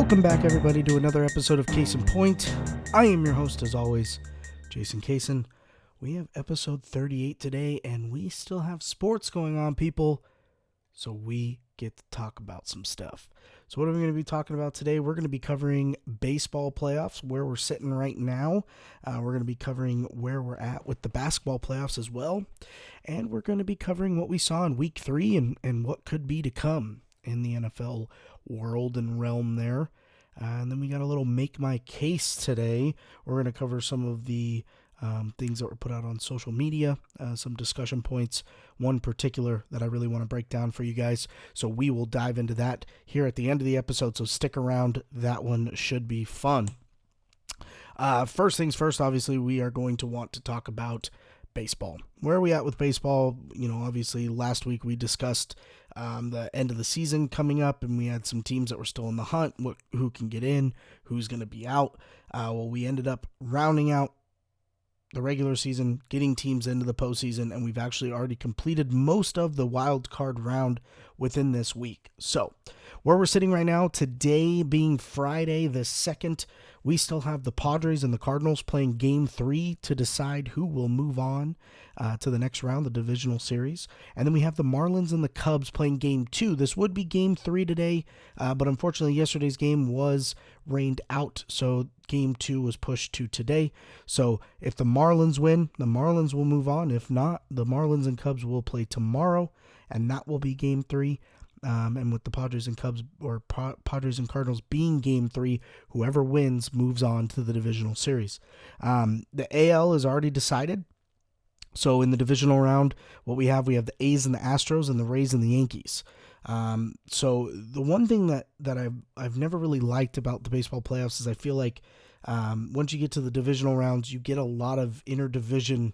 Welcome back, everybody, to another episode of CasonPoint. I am your host, as always, Jason Cason. We have episode 38 today, and we still have sports going on, people, so we get to talk about some stuff. So what are we going to be talking about today? We're going to be covering baseball playoffs, where we're sitting right now. We're going to be covering where we're at with the basketball playoffs as well, and we're going to be covering what we saw in Week 3 and what could be to come in the NFL world and realm there. And then we got a little Make My Case today. We're going to cover some of the things that were put out on social media, some discussion points, one particular that I really want to break down for you guys. So we will dive into that here at the end of the episode, so stick around. That one should be fun. First things first, obviously, we are going to want to talk about baseball. Where are we at with baseball? Obviously last week we discussed the end of the season coming up, and we had some teams that were still in the hunt, who can get in, who's going to be out. We ended up rounding out the regular season, getting teams into the postseason, and we've actually already completed most of the wild card round within this week. So where we're sitting right now, today being Friday the 2nd, we still have the Padres and the Cardinals playing Game 3 to decide who will move on to the next round, the divisional series. And then we have the Marlins and the Cubs playing Game 2. This would be Game 3 today, but unfortunately yesterday's game was rained out, so Game 2 was pushed to today. So if the Marlins win, the Marlins will move on. If not, the Marlins and Cubs will play tomorrow, and that will be Game 3. And with the Padres and Cubs, or Padres and Cardinals being Game 3, whoever wins moves on to the divisional series. The AL is already decided. So in the divisional round, we have the A's and the Astros, and the Rays and the Yankees. So the one thing that I've never really liked about the baseball playoffs is I feel like once you get to the divisional rounds, you get a lot of interdivision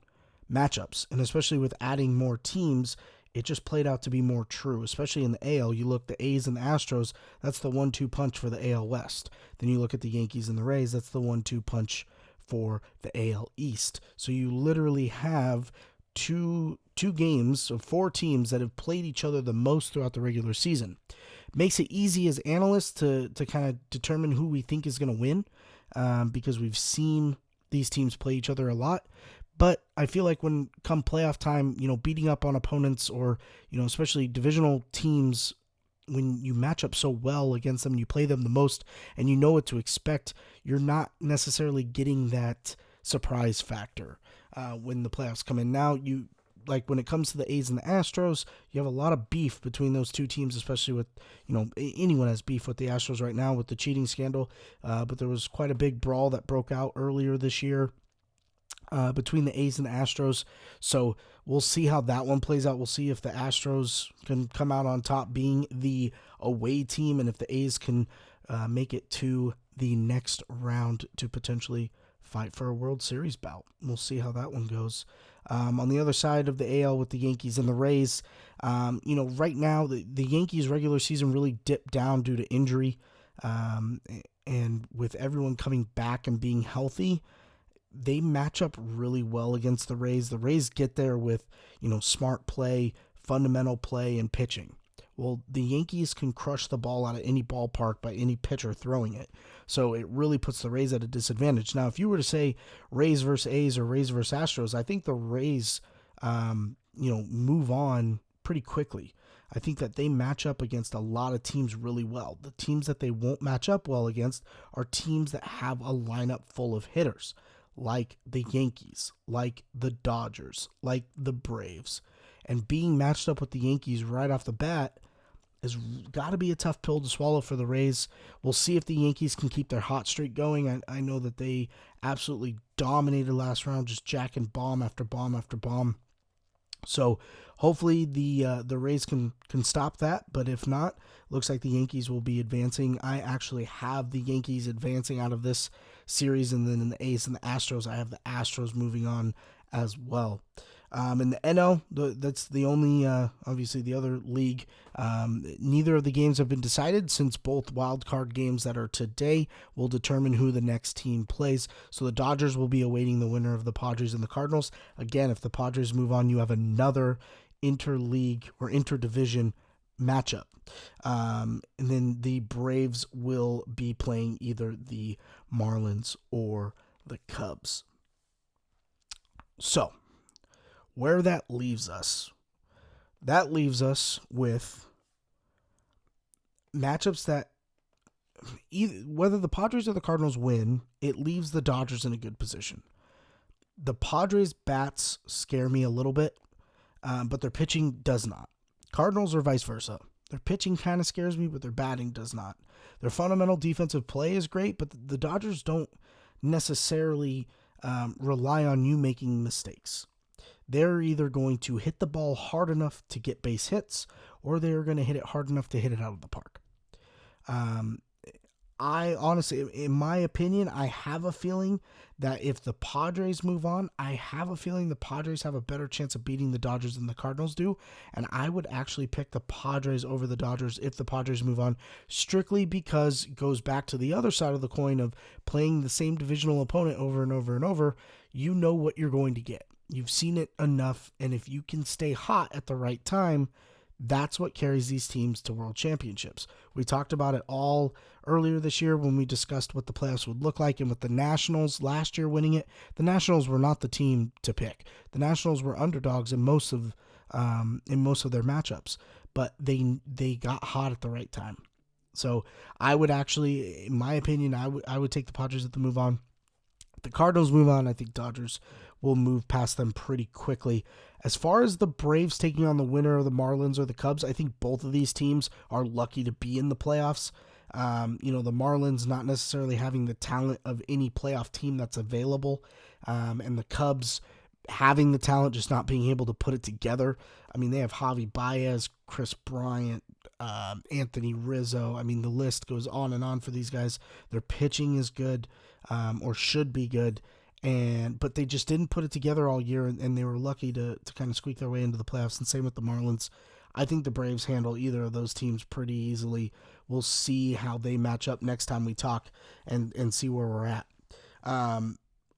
matchups, and especially with adding more teams, it just played out to be more true, especially in the AL. You look, the A's and the Astros, that's the 1-2 punch for the AL West. Then you look at the Yankees and the Rays, that's the 1-2 punch for the AL East. So you literally have two games of 4 teams that have played each other the most throughout the regular season. Makes it easy as analysts to kind of determine who we think is going to win, because we've seen these teams play each other a lot. But I feel like when come playoff time, beating up on opponents, or, especially divisional teams, when you match up so well against them and you play them the most and you know what to expect, you're not necessarily getting that surprise factor when the playoffs come in. Now, when it comes to the A's and the Astros, you have a lot of beef between those two teams, especially with, anyone has beef with the Astros right now with the cheating scandal. But there was quite a big brawl that broke out earlier this year between the A's and the Astros. So we'll see how that one plays out. We'll see if the Astros can come out on top being the away team, and if the A's can make it to the next round to potentially fight for a World Series bout. We'll see how that one goes. On the other side of the AL with the Yankees and the Rays, right now the Yankees regular season really dipped down due to injury, and with everyone coming back and being healthy, they match up really well against the Rays. The Rays get there with, smart play, fundamental play, and pitching. Well, the Yankees can crush the ball out of any ballpark by any pitcher throwing it. So it really puts the Rays at a disadvantage. Now, if you were to say Rays versus A's or Rays versus Astros, I think the Rays, move on pretty quickly. I think that they match up against a lot of teams really well. The teams that they won't match up well against are teams that have a lineup full of hitters, like the Yankees, like the Dodgers, like the Braves. And being matched up with the Yankees right off the bat has got to be a tough pill to swallow for the Rays. We'll see if the Yankees can keep their hot streak going. I know that they absolutely dominated last round, just jacking bomb after bomb after bomb. So hopefully the Rays can stop that, but if not, looks like the Yankees will be advancing. I actually have the Yankees advancing out of this series, and then in the A's and the Astros, I have the Astros moving on as well. In the NL, that's the only, obviously the other league. Neither of the games have been decided, since both wild card games that are today will determine who the next team plays. So the Dodgers will be awaiting the winner of the Padres and the Cardinals. Again, if the Padres move on, you have another interleague or interdivision matchup. And then the Braves will be playing either the Marlins or the Cubs. So, where that leaves us with matchups that whether the Padres or the Cardinals win, it leaves the Dodgers in a good position. The Padres' bats scare me a little bit, but their pitching does not. Cardinals or vice versa. Their pitching kind of scares me, but their batting does not. Their fundamental defensive play is great, but the Dodgers don't necessarily rely on you making mistakes. They're either going to hit the ball hard enough to get base hits, or they're going to hit it hard enough to hit it out of the park. I honestly, in my opinion, I have a feeling that if the Padres move on, I have a feeling the Padres have a better chance of beating the Dodgers than the Cardinals do. And I would actually pick the Padres over the Dodgers if the Padres move on, strictly because it goes back to the other side of the coin of playing the same divisional opponent over and over and over. You know what you're going to get. You've seen it enough. And if you can stay hot at the right time, that's what carries these teams to world championships. We talked about it all earlier this year when we discussed what the playoffs would look like, and with the Nationals last year winning it, the Nationals were not the team to pick. The Nationals were underdogs in most of their matchups, but they got hot at the right time. So I would actually, in my opinion, I would take the Padres at the move on. If the Cardinals move on, I think Dodgers will move past them pretty quickly. As far as the Braves taking on the winner of the Marlins or the Cubs, I think both of these teams are lucky to be in the playoffs. The Marlins not necessarily having the talent of any playoff team that's available, and the Cubs having the talent, just not being able to put it together. I mean, they have Javi Baez, Chris Bryant, Anthony Rizzo. I mean, the list goes on and on for these guys. Their pitching is good, or should be good. But they just didn't put it together all year, and they were lucky to kind of squeak their way into the playoffs. And same with the Marlins. I think the Braves handle either of those teams pretty easily. We'll see how they match up next time we talk and see where we're at.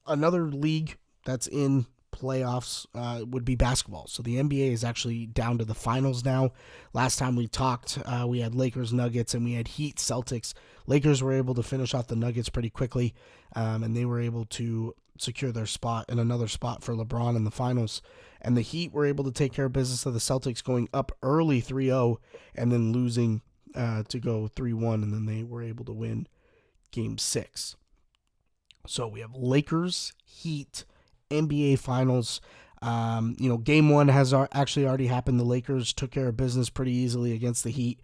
Another league that's in playoffs would be basketball. So the NBA is actually down to the finals now. Last time we talked, we had Lakers, Nuggets, and we had Heat, Celtics. Lakers were able to finish off the Nuggets pretty quickly, and they were able to secure their spot and another spot for LeBron in the finals. And the Heat were able to take care of business of the Celtics, going up early 3-0 and then losing to go 3-1, and then they were able to win Game 6. So we have Lakers, Heat, NBA Finals. Game 1 has actually already happened. The Lakers took care of business pretty easily against the Heat.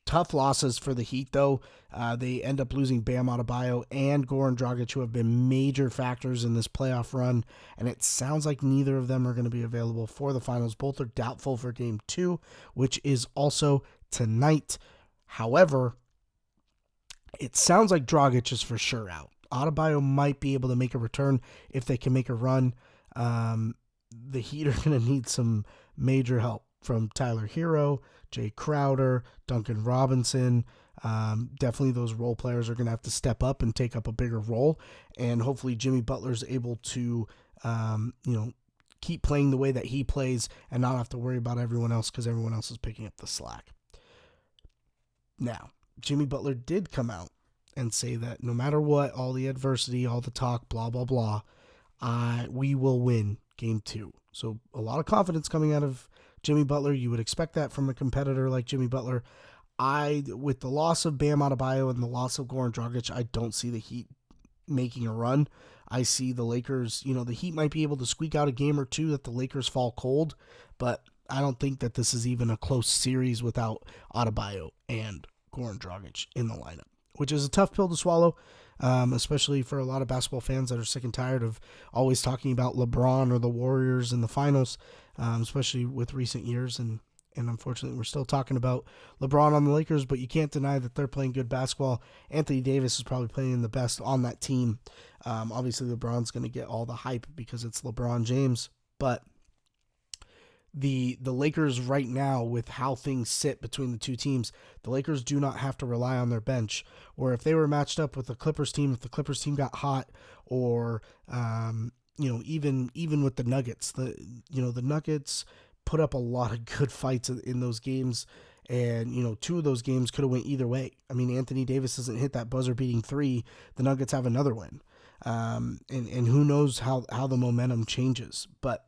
Tough losses for the Heat, though. They end up losing Bam Adebayo and Goran Dragic, who have been major factors in this playoff run, and it sounds like neither of them are going to be available for the finals. Both are doubtful for Game 2, which is also tonight. However, it sounds like Dragic is for sure out. Adebayo might be able to make a return if they can make a run. The Heat are going to need some major help from Tyler Hero, Jay Crowder, Duncan Robinson. Definitely those role players are going to have to step up and take up a bigger role. And hopefully Jimmy Butler's able to, keep playing the way that he plays and not have to worry about everyone else because everyone else is picking up the slack. Now, Jimmy Butler did come out and say that no matter what, all the adversity, all the talk, blah, blah, blah, we will win Game 2. So a lot of confidence coming out of Jimmy Butler. You would expect that from a competitor like Jimmy Butler. With the loss of Bam Adebayo and the loss of Goran Dragic, I don't see the Heat making a run. I see the Lakers, the Heat might be able to squeak out a game or two that the Lakers fall cold, but I don't think that this is even a close series without Adebayo and Goran Dragic in the lineup, which is a tough pill to swallow, especially for a lot of basketball fans that are sick and tired of always talking about LeBron or the Warriors in the finals, especially with recent years. And unfortunately, we're still talking about LeBron on the Lakers, but you can't deny that they're playing good basketball. Anthony Davis is probably playing the best on that team. Obviously, LeBron's going to get all the hype because it's LeBron James, but the Lakers right now, with how things sit between the two teams, the Lakers do not have to rely on their bench. Or if they were matched up with the Clippers team, if the Clippers team got hot, or even with the Nuggets, the Nuggets put up a lot of good fights in those games. And, 2 of those games could have went either way. I mean, Anthony Davis doesn't hit that buzzer-beating 3. The Nuggets have another win. And who knows how the momentum changes. But,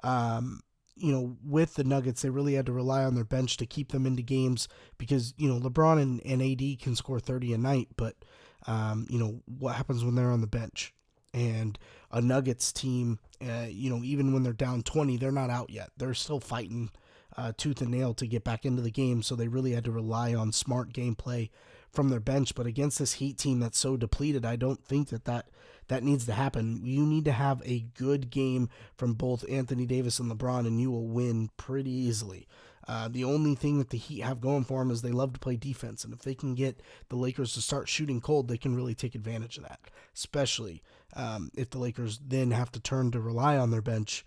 with the Nuggets, they really had to rely on their bench to keep them into games because, LeBron and AD can score 30 a night. But, what happens when they're on the bench? And a Nuggets team, even when they're down 20, they're not out yet. They're still fighting tooth and nail to get back into the game, so they really had to rely on smart gameplay from their bench. But against this Heat team that's so depleted, I don't think that needs to happen. You need to have a good game from both Anthony Davis and LeBron, and you will win pretty easily. The only thing that the Heat have going for them is they love to play defense, and if they can get the Lakers to start shooting cold, they can really take advantage of that, especially if the Lakers then have to turn to rely on their bench.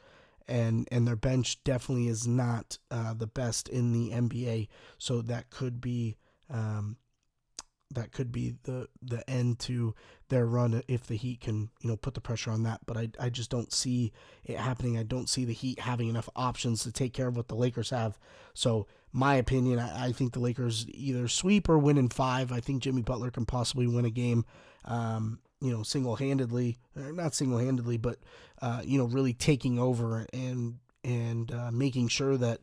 And their bench definitely is not the best in the NBA, so that could be the end to their run if the Heat can put the pressure on that. But I just don't see it happening. I don't see the Heat having enough options to take care of what the Lakers have. So my opinion, I think the Lakers either sweep or win in 5. I think Jimmy Butler can possibly win a game. Single-handedly, not single-handedly, but, really taking over and making sure that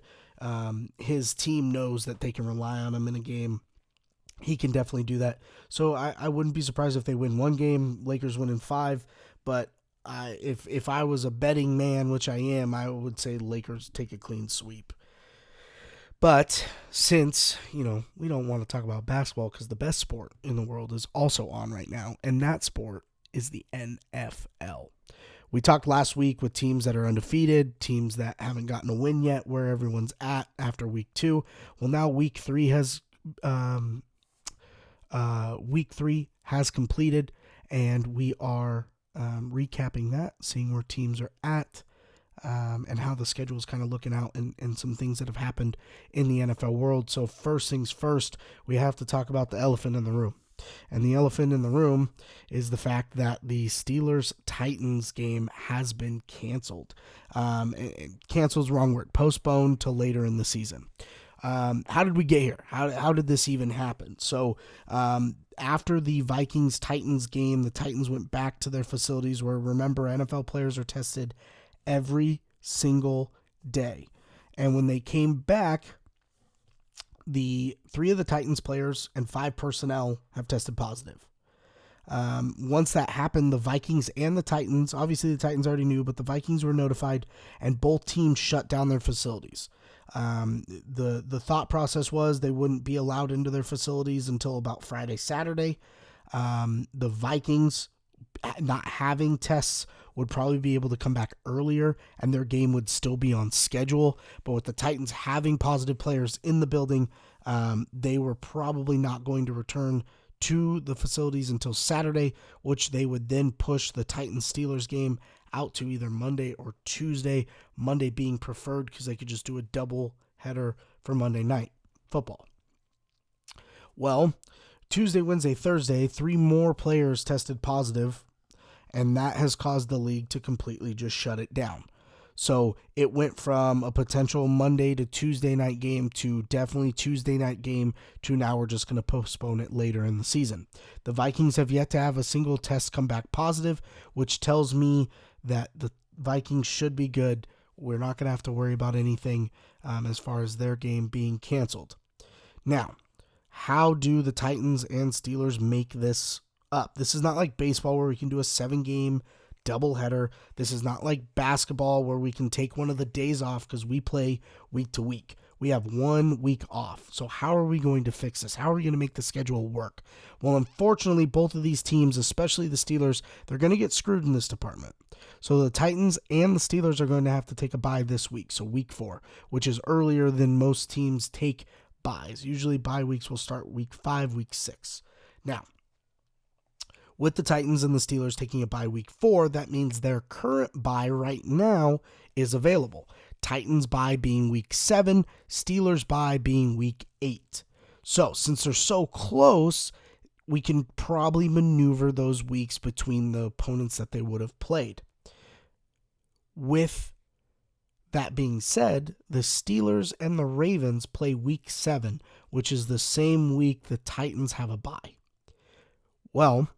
his team knows that they can rely on him in a game. He can definitely do that. So I wouldn't be surprised if they win 1 game, Lakers win in 5, but if I was a betting man, which I am, I would say Lakers take a clean sweep. But since, we don't want to talk about basketball because the best sport in the world is also on right now, and that sport is the NFL. We talked last week with teams that are undefeated, teams that haven't gotten a win yet, where everyone's at after week 2. Well, now week 3 has completed, and we are recapping that, seeing where teams are at. And how the schedule is kind of looking out and some things that have happened in the NFL world. So first things first, we have to talk about the elephant in the room. And the elephant in the room is the fact that the Steelers-Titans game has been canceled. Canceled is the wrong word. Postponed to later in the season. How did we get here? How did this even happen? So after the Vikings-Titans game, the Titans went back to their facilities where, remember, NFL players are tested every single day. And when they came back, the 3 of the Titans players and 5 personnel have tested positive. Once that happened, the Vikings and the Titans, obviously the Titans already knew, but the Vikings were notified, and both teams shut down their facilities. The thought process was they wouldn't be allowed into their facilities until about Friday, Saturday. The Vikings, not having tests, would probably be able to come back earlier and their game would still be on schedule. But with the Titans having positive players in the building, they were probably not going to return to the facilities until Saturday, which they would then push the Titans-Steelers game out to either Monday or Tuesday, Monday being preferred because they could just do a double header for Monday night football. Well, Tuesday, Wednesday, Thursday, 3 more players tested positive, and that has caused the league to completely just shut it down. So it went from a potential Monday to Tuesday night game to definitely Tuesday night game to now we're just going to postpone it later in the season. The Vikings have yet to have a single test come back positive, which tells me that the Vikings should be good. We're not going to have to worry about anything as far as their game being canceled. Now, how do the Titans and Steelers make this up? This is not like baseball where we can do a 7-game doubleheader. This is not like basketball where we can take one of the days off because we play week to week. We have 1 week off. So how are we going to fix this? How are we going to make the schedule work? Well, unfortunately, both of these teams, especially the Steelers, they're going to get screwed in this department. So the Titans and the Steelers are going to have to take a bye this week, so week 4, which is earlier than most teams take byes. Usually bye weeks will start week 5, week 6. Now, with the Titans and the Steelers taking a bye week 4, that means their current bye right now is available. Titans bye being week 7, Steelers bye being week 8. So since they're so close, we can probably maneuver those weeks between the opponents that they would have played. With That being said, the Steelers and the Ravens play week 7, which is the same week the Titans have a bye. Well,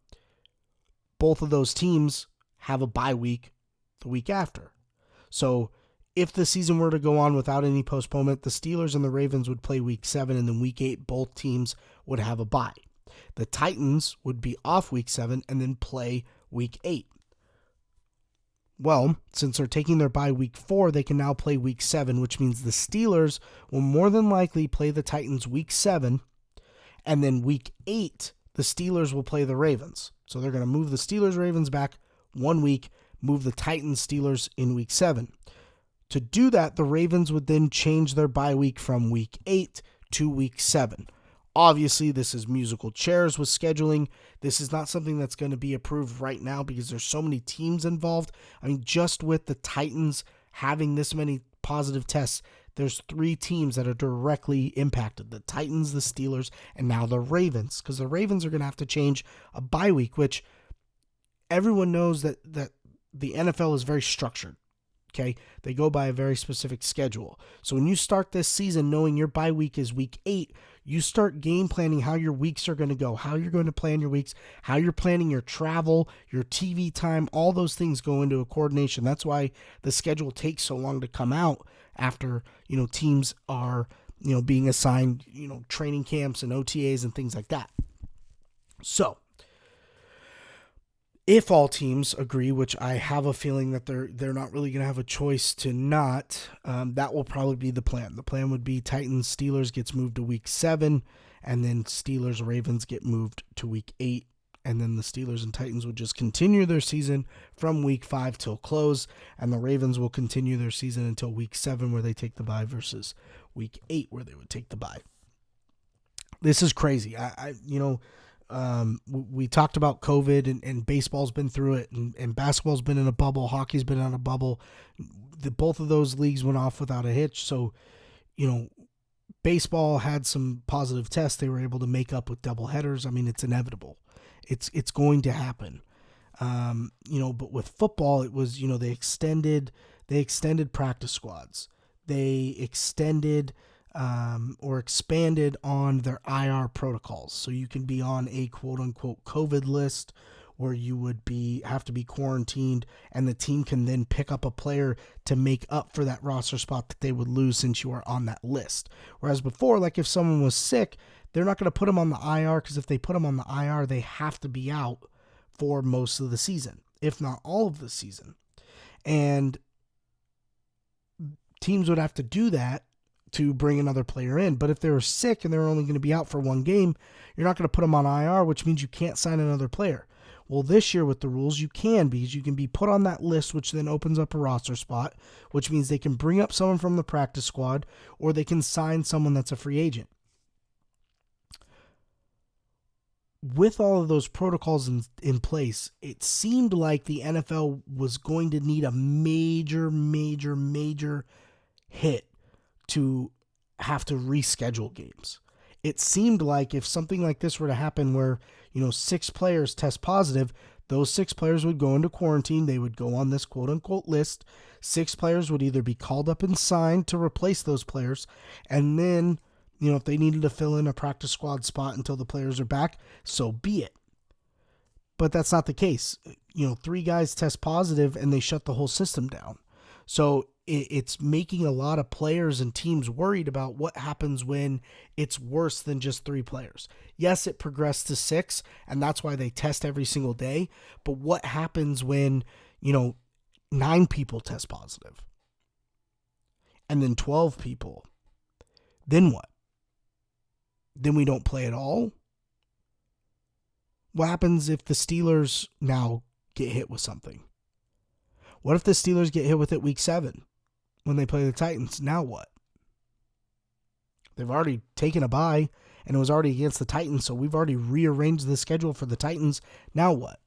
both of those teams have a bye week the week after. So if the season were to go on without any postponement, the Steelers and the Ravens would play week 7, and then week 8, both teams would have a bye. The Titans would be off week 7 and then play week 8. Well, since they're taking their bye week 4, they can now play week 7, which means the Steelers will more than likely play the Titans week 7, and then week 8, the Steelers will play the Ravens. So they're going to move the Steelers-Ravens back 1 week, move the Titans-Steelers in week 7. To do that, the Ravens would then change their bye week from week 8 to week 7. Obviously, this is musical chairs with scheduling. This is not something that's going to be approved right now because there's so many teams involved. I mean, just with the Titans having this many positive tests, there's 3 teams that are directly impacted. The Titans, the Steelers, and now the Ravens. Because the Ravens are going to have to change a bye week, which everyone knows that the NFL is very structured. Okay, they go by a very specific schedule. So when you start this season knowing your bye week is week 8, you start game planning how your weeks are going to go, how you're going to plan your weeks, how you're planning your travel, your TV time, all those things go into a coordination. That's why the schedule takes so long to come out after, teams are, being assigned, training camps and OTAs and things like that. So if all teams agree, which I have a feeling that they're not really going to have a choice to not, that will probably be the plan. The plan would be Titans-Steelers gets moved to week 7, and then Steelers-Ravens get moved to week 8, and then the Steelers and Titans would just continue their season from week 5 till close, and the Ravens will continue their season until week 7 where they take the bye versus week 8 where they would take the bye. This is crazy. We talked about COVID and baseball's been through it and basketball's been in a bubble. Hockey's been on a bubble. Both of those leagues went off without a hitch. So, baseball had some positive tests. They were able to make up with double headers. I mean, it's inevitable. It's going to happen. But with football, it was, they extended practice squads. They extended or expanded on their IR protocols. So you can be on a quote-unquote COVID list where you would have to be quarantined, and the team can then pick up a player to make up for that roster spot that they would lose since you are on that list. Whereas before, like if someone was sick, they're not going to put them on the IR because if they put them on the IR, they have to be out for most of the season, if not all of the season. And teams would have to do that to bring another player in. But if they were sick and they're only going to be out for one game, you're not going to put them on IR, which means you can't sign another player. Well, this year with the rules, you can, because you can be put on that list, which then opens up a roster spot, which means they can bring up someone from the practice squad, or they can sign someone that's a free agent. With all of those protocols in place, it seemed like the NFL was going to need a major hit to have to reschedule games. It seemed like if something like this were to happen where, 6 players test positive, those 6 players would go into quarantine. They would go on this quote-unquote list. 6 players would either be called up and signed to replace those players, and then, if they needed to fill in a practice squad spot until the players are back, so be it. But that's not the case. 3 guys test positive, and they shut the whole system down. So it's making a lot of players and teams worried about what happens when it's worse than just 3 players. Yes, it progressed to 6, and that's why they test every single day. But what happens when, 9 people test positive? And then 12 people? Then what? Then we don't play at all? What happens if the Steelers now get hit with something? What if the Steelers get hit with it week 7 when they play the Titans? Now what? They've already taken a bye, and it was already against the Titans, so we've already rearranged the schedule for the Titans. Now what?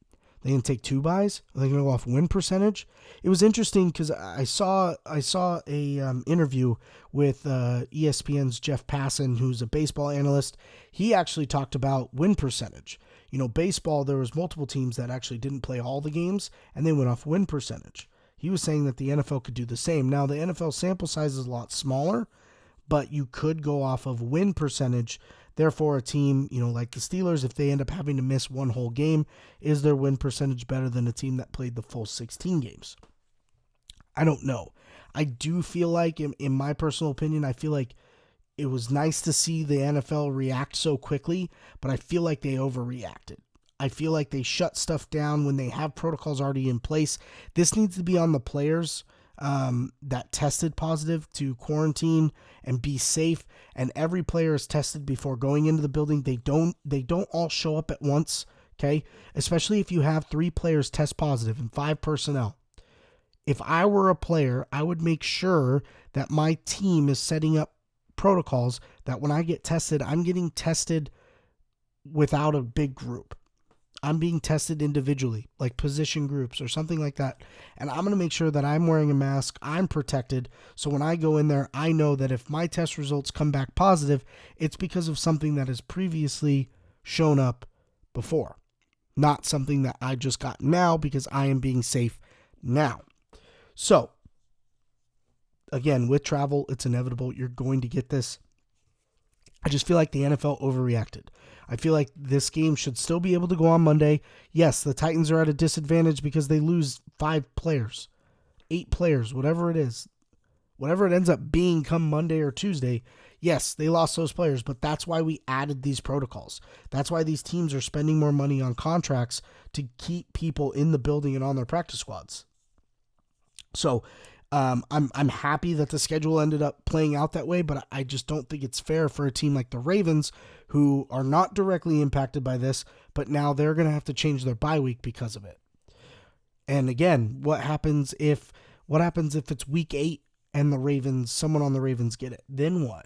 They going to take 2 byes? Are they going to go off win percentage? It was interesting because I saw a interview with ESPN's Jeff Passan, who's a baseball analyst. He actually talked about win percentage. Baseball, there was multiple teams that actually didn't play all the games, and they went off win percentage. He was saying that the NFL could do the same. Now, the NFL sample size is a lot smaller, but you could go off of win percentage. Therefore, a team, like the Steelers, if they end up having to miss one whole game, is their win percentage better than a team that played the full 16 games? I don't know. I do feel like, in my personal opinion, I feel like it was nice to see the NFL react so quickly, but I feel like they overreacted. I feel like they shut stuff down when they have protocols already in place. This needs to be on the players that tested positive to quarantine and be safe. And every player is tested before going into the building. They don't all show up at once, okay? Especially if you have 3 players test positive and 5 personnel. If I were a player, I would make sure that my team is setting up protocols that when I get tested, I'm getting tested without a big group. I'm being tested individually, like position groups or something like that. And I'm going to make sure that I'm wearing a mask, I'm protected. So when I go in there, I know that if my test results come back positive, it's because of something that has previously shown up before. Not something that I just got now because I am being safe now. So, again, with travel, it's inevitable. You're going to get this. I just feel like the NFL overreacted. I feel like this game should still be able to go on Monday. Yes, the Titans are at a disadvantage because they lose 5 players, 8 players, whatever it is. Whatever it ends up being come Monday or Tuesday, yes, they lost those players, but that's why we added these protocols. That's why these teams are spending more money on contracts to keep people in the building and on their practice squads. So, I'm happy that the schedule ended up playing out that way, but I just don't think it's fair for a team like the Ravens, who are not directly impacted by this, but now they're going to have to change their bye week because of it. And again, what happens if it's week 8 and someone on the Ravens get it? Then what?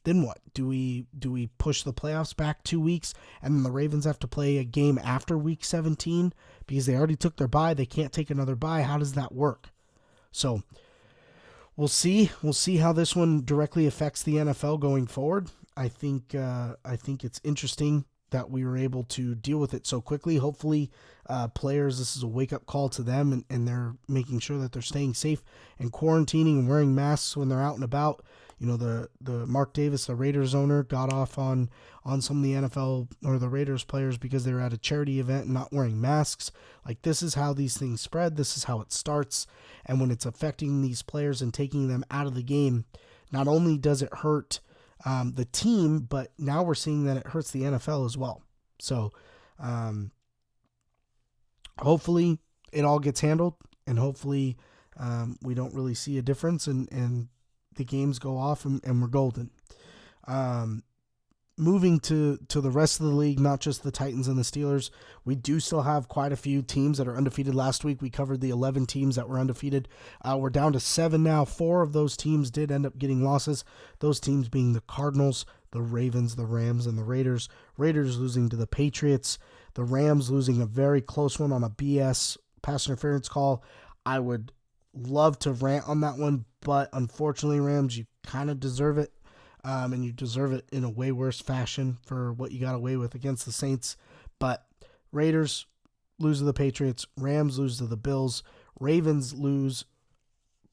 Do we push the playoffs back 2 weeks and then the Ravens have to play a game after week 17 because they already took their bye? They can't take another bye. How does that work? So we'll see. We'll see how this one directly affects the NFL going forward. I think it's interesting that we were able to deal with it so quickly. Hopefully, players, this is a wake-up call to them, and they're making sure that they're staying safe and quarantining and wearing masks when they're out and about. The Mark Davis, the Raiders owner, got off on some of the NFL or the Raiders players because they were at a charity event and not wearing masks. Like, this is how these things spread. This is how it starts. And when it's affecting these players and taking them out of the game, not only does it hurt the team, but now we're seeing that it hurts the NFL as well. So hopefully it all gets handled, and hopefully we don't really see a difference and the games go off and we're golden. Moving to the rest of the league, not just the Titans and the Steelers, we do still have quite a few teams that are undefeated. Last week we covered the 11 teams that were undefeated. We're down to 7 now. 4 of those teams did end up getting losses. Those teams being the Cardinals, the Ravens, the Rams, and the Raiders. Raiders losing to the Patriots. The Rams losing a very close one on a BS pass interference call. I would love to rant on that one, but unfortunately, Rams, you kind of deserve it. And you deserve it in a way worse fashion for what you got away with against the Saints. But Raiders lose to the Patriots. Rams lose to the Bills. Ravens lose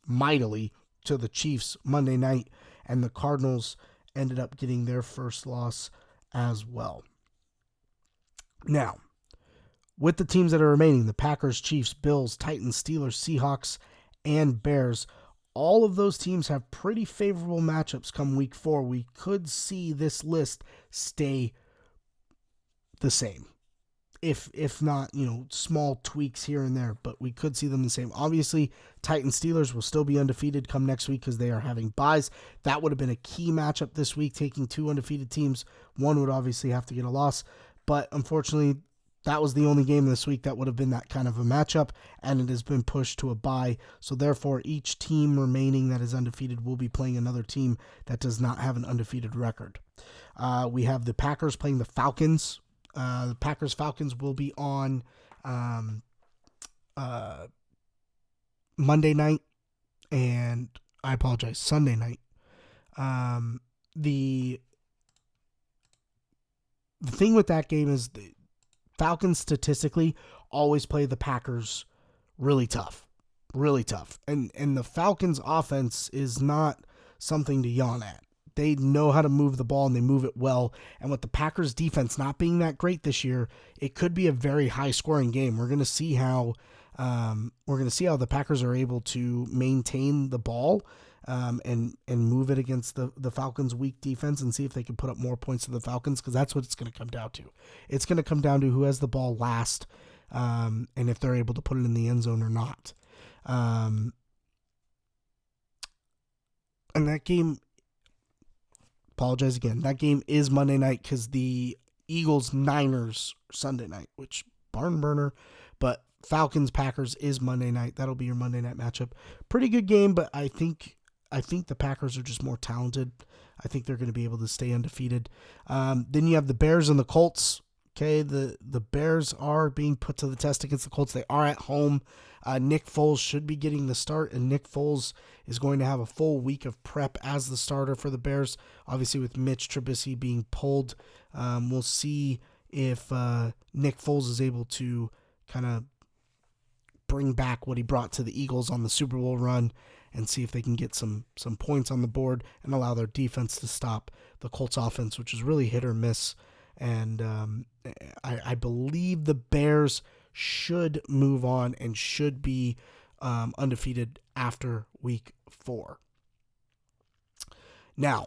mightily to the Chiefs Monday night. And the Cardinals ended up getting their first loss as well. Now, with the teams that are remaining, the Packers, Chiefs, Bills, Titans, Steelers, Seahawks, and Bears, all of those teams have pretty favorable matchups come week 4. We could see this list stay the same. If not, small tweaks here and there, but we could see them the same. Obviously, Titans Steelers will still be undefeated come next week because they are having byes. That would have been a key matchup this week, taking 2 undefeated teams. One would obviously have to get a loss, but unfortunately, that was the only game this week that would have been that kind of a matchup, and it has been pushed to a bye. So therefore, each team remaining that is undefeated will be playing another team that does not have an undefeated record. We have the Packers playing the Falcons. The Packers-Falcons will be on Monday night, and I apologize, Sunday night. The thing with that game is the Falcons statistically always play the Packers really tough, really tough. And the Falcons' offense is not something to yawn at. They know how to move the ball and they move it well. And with the Packers' defense not being that great this year, it could be a very high-scoring game. We're going to see how the Packers are able to maintain the ball and move it against the Falcons' weak defense and see if they can put up more points to the Falcons, because that's what it's going to come down to. It's going to come down to who has the ball last and if they're able to put it in the end zone or not. And that game, apologize again, that game is Monday night because the Eagles-Niners Sunday night, which barn burner, but Falcons-Packers is Monday night. That'll be your Monday night matchup. Pretty good game, but I think the Packers are just more talented. I think they're going to be able to stay undefeated. Then you have the Bears and the Colts. Okay, the Bears are being put to the test against the Colts. They are at home. Nick Foles should be getting the start, and Nick Foles is going to have a full week of prep as the starter for the Bears. Obviously, with Mitch Trubisky being pulled, we'll see if Nick Foles is able to kind of bring back what he brought to the Eagles on the Super Bowl run and see if they can get some points on the board and allow their defense to stop the Colts offense, which is really hit or miss. And I believe the Bears should move on and should be undefeated after week 4. Now,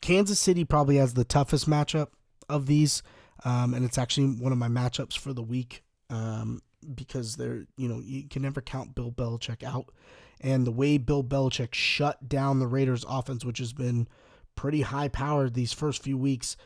Kansas City probably has the toughest matchup of these, and it's actually one of my matchups for the week because you can never count Bill Belichick out. And the way Bill Belichick shut down the Raiders offense, which has been pretty high powered these first few weeks,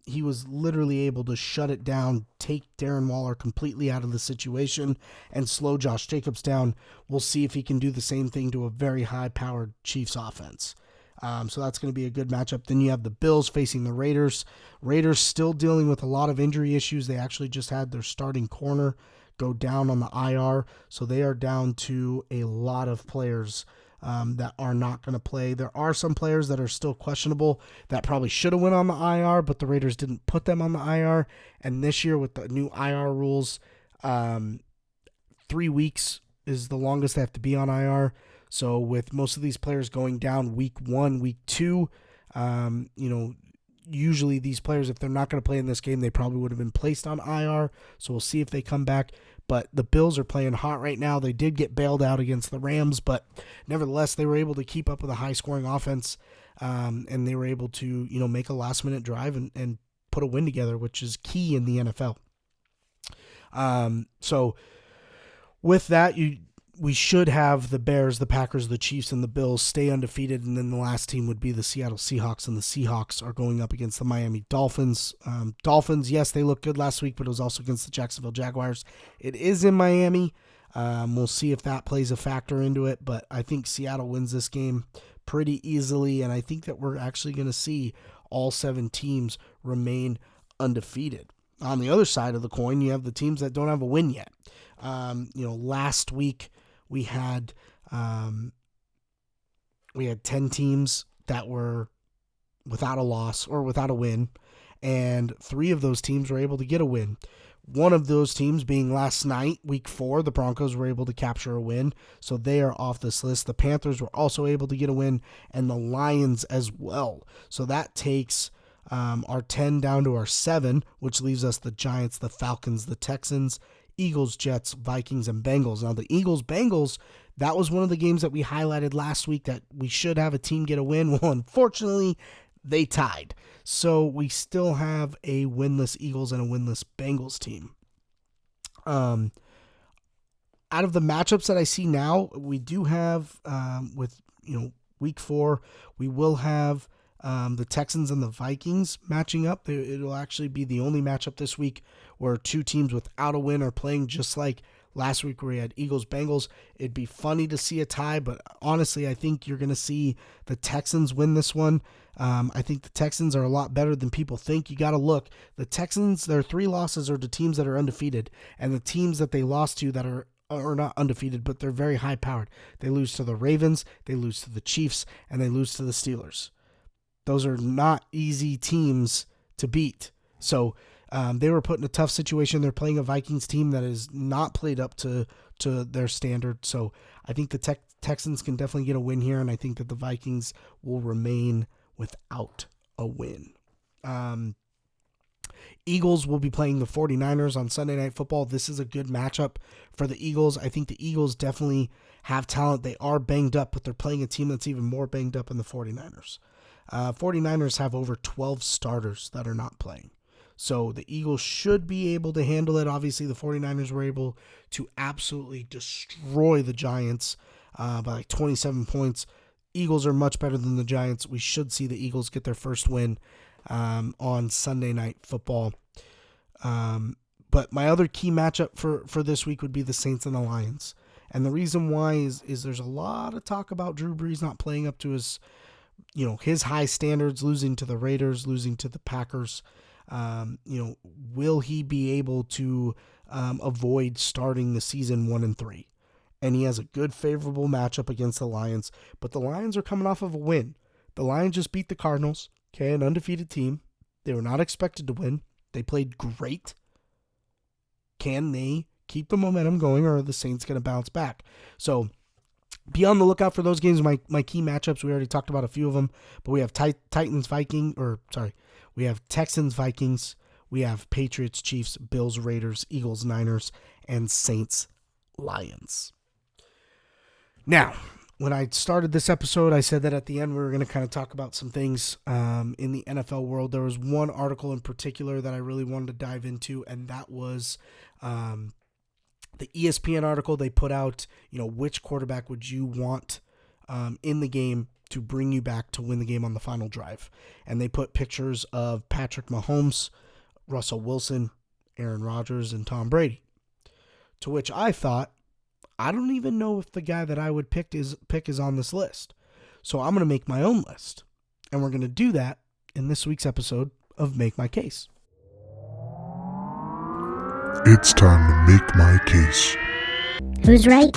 he was literally able to shut it down, take Darren Waller completely out of the situation, and slow Josh Jacobs down. We'll see if he can do the same thing to a very high-powered Chiefs offense. So that's going to be a good matchup. Then you have the Bills facing the Raiders. Raiders still dealing with a lot of injury issues. They actually just had their starting corner go down on the IR, so they are down to a lot of players that are not going to play. There are some players that are still questionable that probably should have went on the IR, but the Raiders didn't put them on the IR. And this year with the new IR rules, 3 weeks is the longest they have to be on IR. So with most of these players going down week 1, week 2, usually these players, if they're not going to play in this game, they probably would have been placed on IR. So we'll see if they come back. But the Bills are playing hot right now. They did get bailed out against the Rams, but nevertheless, they were able to keep up with a high-scoring offense, and they were able to, make a last-minute drive and put a win together, which is key in the NFL. So with that, we should have the Bears, the Packers, the Chiefs, and the Bills stay undefeated, and then the last team would be the Seattle Seahawks, and the Seahawks are going up against the Miami Dolphins. Dolphins, yes, they looked good last week, but it was also against the Jacksonville Jaguars. It is in Miami. We'll see if that plays a factor into it, but I think Seattle wins this game pretty easily, and I think that we're actually going to see all 7 teams remain undefeated. On the other side of the coin, you have the teams that don't have a win yet. Last week, we had 10 teams that were without a loss or without a win, and 3 of those teams were able to get a win. One of those teams being last night, week 4, the Broncos were able to capture a win, so they are off this list. The Panthers were also able to get a win, and the Lions as well. So that takes our 10 down to our 7, which leaves us the Giants, the Falcons, the Texans, Eagles, Jets, Vikings, and Bengals. Now, the Eagles-Bengals, that was one of the games that we highlighted last week that we should have a team get a win. Well, unfortunately, they tied. So we still have a winless Eagles and a winless Bengals team. Out of the matchups that I see now, we do have, week 4, we will have the Texans and the Vikings matching up. It'll actually be the only matchup this week where 2 teams without a win are playing, just like last week where we had Eagles-Bengals. It'd be funny to see a tie, but honestly, I think you're going to see the Texans win this one. I think the Texans are a lot better than people think. You got to look. The Texans, their 3 losses are to teams that are undefeated, and the teams that they lost to that are not undefeated, but they're very high-powered. They lose to the Ravens, they lose to the Chiefs, and they lose to the Steelers. Those are not easy teams to beat. So they were put in a tough situation. They're playing a Vikings team that has not played up to to their standard. So I think the Texans can definitely get a win here, and I think that the Vikings will remain without a win. Eagles will be playing the 49ers on Sunday Night Football. This is a good matchup for the Eagles. I think the Eagles definitely have talent. They are banged up, but they're playing a team that's even more banged up in the 49ers. 49ers have over 12 starters that are not playing. So the Eagles should be able to handle it. Obviously, the 49ers were able to absolutely destroy the Giants by like 27 points. Eagles are much better than the Giants. We should see the Eagles get their first win on Sunday Night Football. But my other key matchup for this week would be the Saints and the Lions. And the reason why is there's a lot of talk about Drew Brees not playing up to his high standards, losing to the Raiders, losing to the Packers. Will he be able to avoid starting the season 1-3? And he has a good favorable matchup against the Lions, but the Lions are coming off of a win. The Lions just beat the Cardinals, okay, an undefeated team. They were not expected to win. They played great. Can they keep the momentum going, or are the Saints going to bounce back? So be on the lookout for those games. My key matchups, we already talked about a few of them, but we have we have Texans, Vikings, we have Patriots, Chiefs, Bills, Raiders, Eagles, Niners, and Saints, Lions. Now, when I started this episode, I said that at the end we were going to kind of talk about some things in the NFL world. There was one article in particular that I really wanted to dive into, and that was the ESPN article. They put out, which quarterback would you want in the game to bring you back to win the game on the final drive. And they put pictures of Patrick Mahomes, Russell Wilson, Aaron Rodgers, and Tom Brady. To which I thought, I don't even know if the guy that I would pick is on this list. So I'm going to make my own list. And we're going to do that in this week's episode of Make My Case. It's time to make my case. Who's right?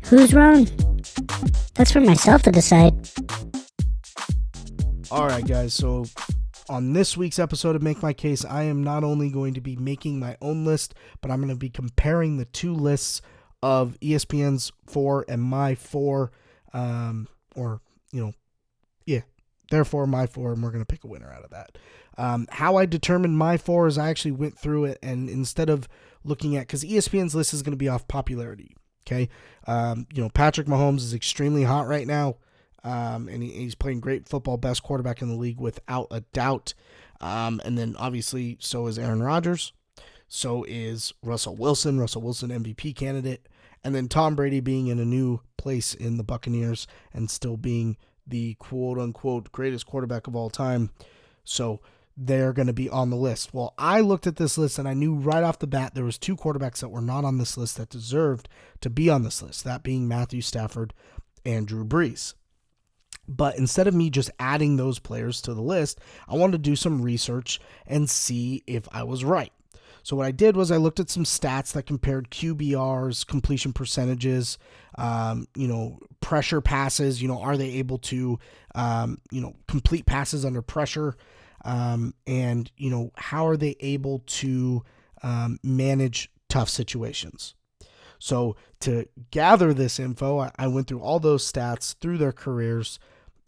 Who's wrong? That's for myself to decide. All right, guys. So on this week's episode of Make My Case, I am not only going to be making my own list, but I'm going to be comparing the two lists of ESPN's 4 and my 4, therefore my 4, and we're going to pick a winner out of that. How I determined my 4 is I actually went through it, and instead of looking at, because ESPN's list is going to be off popularity, okay? Patrick Mahomes is extremely hot right now, and he's playing great football, best quarterback in the league without a doubt. And then obviously so is Aaron Rodgers. So is Russell Wilson MVP candidate. And then Tom Brady being in a new place in the Buccaneers and still being the quote-unquote greatest quarterback of all time. So they're going to be on the list. Well, I looked at this list and I knew right off the bat there was two quarterbacks that were not on this list that deserved to be on this list, that being Matthew Stafford and Drew Brees. But instead of me just adding those players to the list, I wanted to do some research and see if I was right. So what I did was I looked at some stats that compared QBRs, completion percentages, pressure passes, are they able to, complete passes under pressure, and, how are they able to manage tough situations. So to gather this info, I went through all those stats through their careers,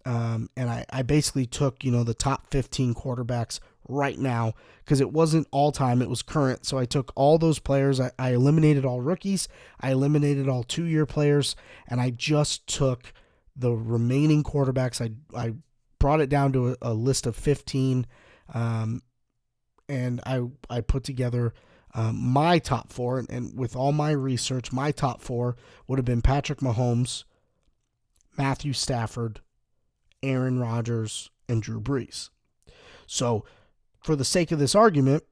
and I basically took, the top 15 quarterbacks right now, because it wasn't all time, it was current. So I took all those players, I eliminated all rookies, I eliminated all 2-year players, and I just took the remaining quarterbacks. I brought it down to a list of 15, and I put together my top 4, and with all my research, my top 4 would have been Patrick Mahomes, Matthew Stafford, Aaron Rodgers, and Drew Brees. So for the sake of this argument,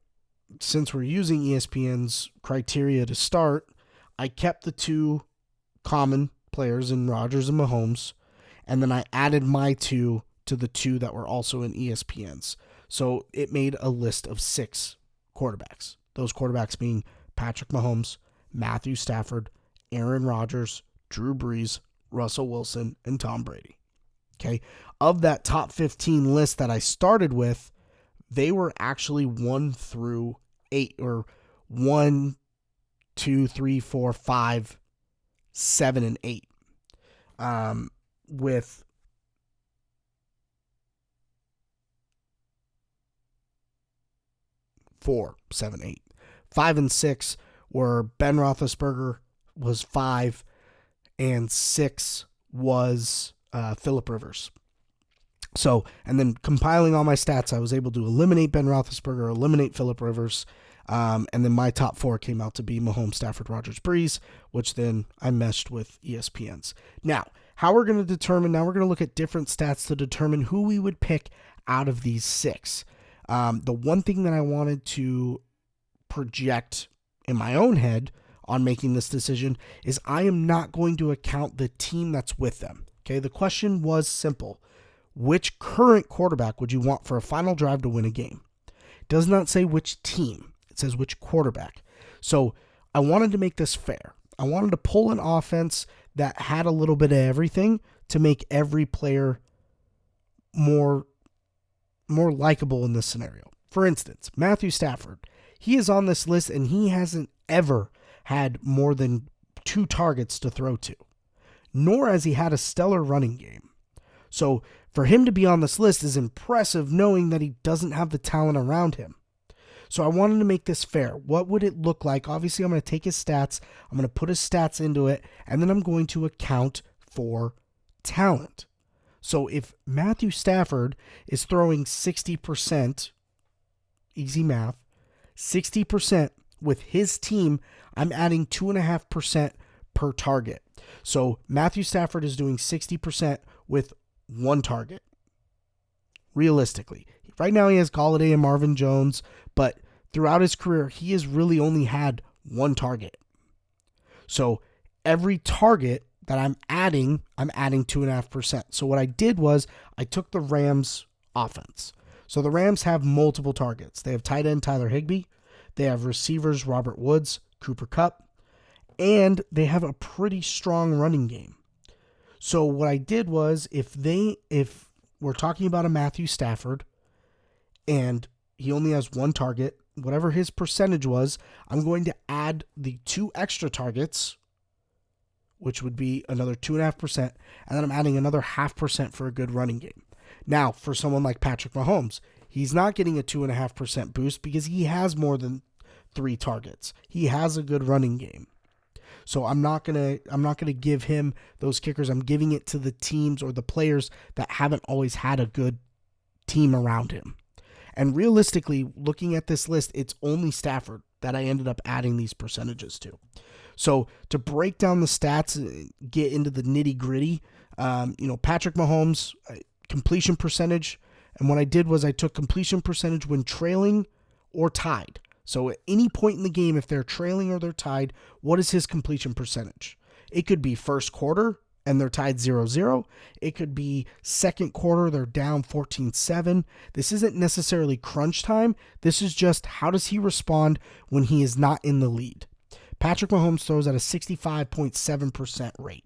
since we're using ESPN's criteria to start, I kept the two common players in Rodgers and Mahomes, and then I added my 2 to the 2 that were also in ESPN's. So it made a list of 6 quarterbacks. Those quarterbacks being Patrick Mahomes, Matthew Stafford, Aaron Rodgers, Drew Brees, Russell Wilson, and Tom Brady. Okay, of that top 15 list that I started with, they were actually 1 through 8, or 1, 2, 3, 4, 5 7 and 8. With 4, 7, 8. 5 and 6 were Ben Roethlisberger was 5, and 6 was Phillip Rivers. So, and then compiling all my stats, I was able to eliminate Ben Roethlisberger, eliminate Phillip Rivers, and then my top 4 came out to be Mahomes, Stafford, Rodgers, Breeze, which then I meshed with ESPN's. Now, how we're going to determine, now we're going to look at different stats to determine who we would pick out of these 6. The one thing that I wanted to project in my own head on making this decision is I am not going to account the team that's with them. Okay, the question was simple. Which current quarterback would you want for a final drive to win a game? It does not say which team. It says which quarterback. So I wanted to make this fair. I wanted to pull an offense that had a little bit of everything to make every player more likable in this scenario. For instance, Matthew Stafford. He is on this list and he hasn't ever had more than 2 targets to throw to, nor has he had a stellar running game. So for him to be on this list is impressive, knowing that he doesn't have the talent around him. So I wanted to make this fair. What would it look like? Obviously, I'm going to take his stats, I'm going to put his stats into it, and then I'm going to account for talent. So if Matthew Stafford is throwing 60%, easy math, 60% with his team, I'm adding 2.5% per target. So Matthew Stafford is doing 60% with 1 target. Realistically. Right now he has Galladay and Marvin Jones, but throughout his career, he has really only had 1 target. So every target that I'm adding 2.5%. So what I did was I took the Rams offense. So the Rams have multiple targets. They have tight end Tyler Higbee. They have receivers Robert Woods, Cooper Kupp, and they have a pretty strong running game. So what I did was if we're talking about a Matthew Stafford and he only has 1 target, whatever his percentage was, I'm going to add the 2 extra targets, which would be another 2.5%, and then I'm adding another 0.5% for a good running game. Now, for someone like Patrick Mahomes, he's not getting a 2.5% boost because he has more than 3 targets. He has a good running game. So I'm not gonna give him those kickers. I'm giving it to the teams or the players that haven't always had a good team around him. And realistically, looking at this list, it's only Stafford that I ended up adding these percentages to. So to break down the stats, get into the nitty gritty, Patrick Mahomes, completion percentage. And what I did was I took completion percentage when trailing or tied. So at any point in the game, if they're trailing or they're tied, what is his completion percentage? It could be first quarter and they're tied 0-0. It could be second quarter, they're down 14-7. This isn't necessarily crunch time. This is just how does he respond when he is not in the lead. Patrick Mahomes throws at a 65.7% rate.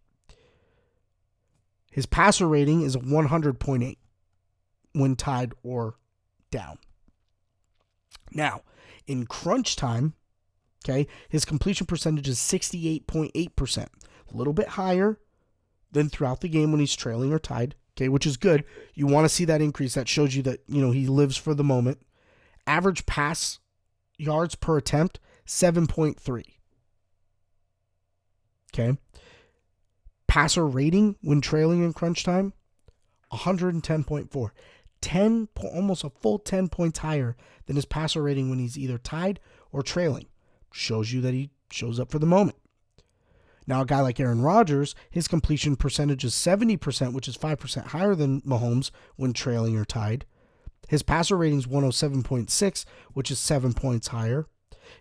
His passer rating is a 100.8 when tied or down. Now, in crunch time, okay, his completion percentage is 68.8%, a little bit higher than throughout the game when he's trailing or tied, okay, which is good. You want to see that increase. That shows you that, he lives for the moment. Average pass yards per attempt, 7.3. Okay. Passer rating when trailing in crunch time, 110.4. Almost a full 10 points higher than his passer rating when he's either tied or trailing. Shows you that he shows up for the moment. Now, a guy like Aaron Rodgers, his completion percentage is 70%, which is 5% higher than Mahomes when trailing or tied. His passer rating is 107.6, which is 7 points higher.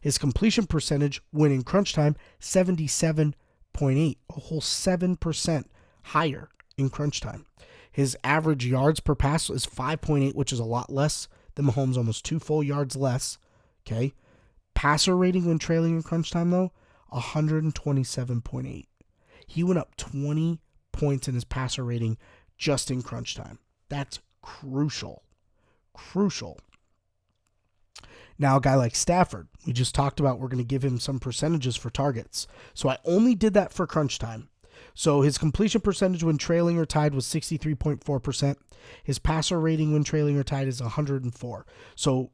His completion percentage when in crunch time, 77.8, a whole 7% higher in crunch time. His average yards per pass is 5.8, which is a lot less than Mahomes, almost 2 full yards less. Okay. Passer rating when trailing in crunch time, though, 127.8. He went up 20 points in his passer rating just in crunch time. That's crucial. Crucial. Now, a guy like Stafford, we just talked about, we're going to give him some percentages for targets. So I only did that for crunch time. So his completion percentage when trailing or tied was 63.4%. His passer rating when trailing or tied is 104. So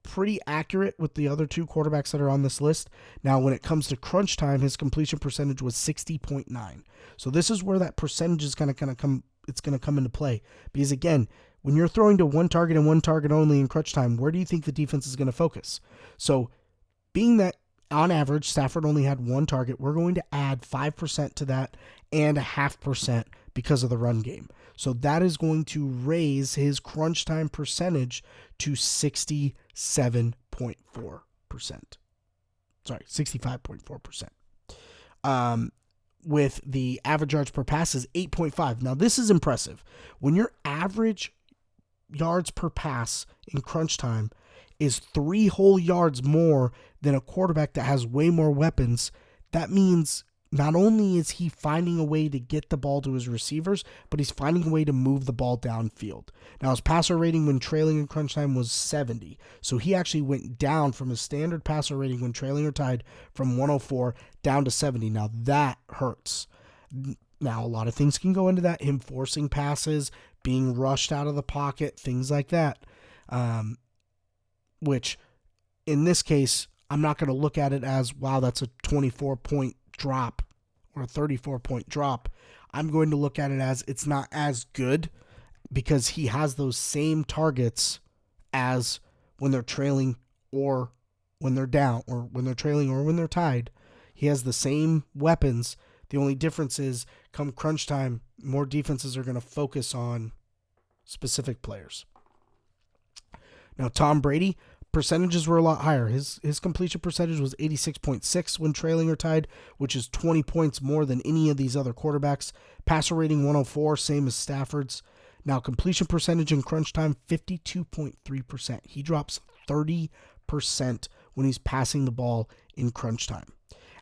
pretty accurate with the other two quarterbacks that are on this list. Now, when it comes to crunch time, his completion percentage was 60.9. So this is where that percentage is going to come. It's going to come into play because, again, when you're throwing to one target and one target only in crunch time, where do you think the defense is going to focus? So being that on average Stafford only had one target, we're going to add 5% to that and 0.5% because of the run game. So that is going to raise his crunch time percentage to 67.4%. Sorry, 65.4%. With the average yards per pass is 8.5. Now this is impressive. When your average yards per pass in crunch time is 3 whole yards more than a quarterback that has way more weapons, that means not only is he finding a way to get the ball to his receivers, but he's finding a way to move the ball downfield. Now, his passer rating when trailing in crunch time was 70. So he actually went down from his standard passer rating when trailing or tied from 104 down to 70. Now, that hurts. Now, a lot of things can go into that. Him forcing passes, being rushed out of the pocket, things like that. Which, in this case, I'm not going to look at it as, wow, that's a 24-point drop or a 34-point drop. I'm going to look at it as it's not as good because he has those same targets as when they're trailing or when they're down or when they're trailing or when they're tied. He has the same weapons. The only difference is come crunch time, more defenses are going to focus on specific players. Now, Tom Brady, percentages were a lot higher. His completion percentage was 86.6 when trailing or tied, which is 20 points more than any of these other quarterbacks. Passer rating 104, same as Stafford's. Now, completion percentage in crunch time, 52.3%. He drops 30% when he's passing the ball in crunch time.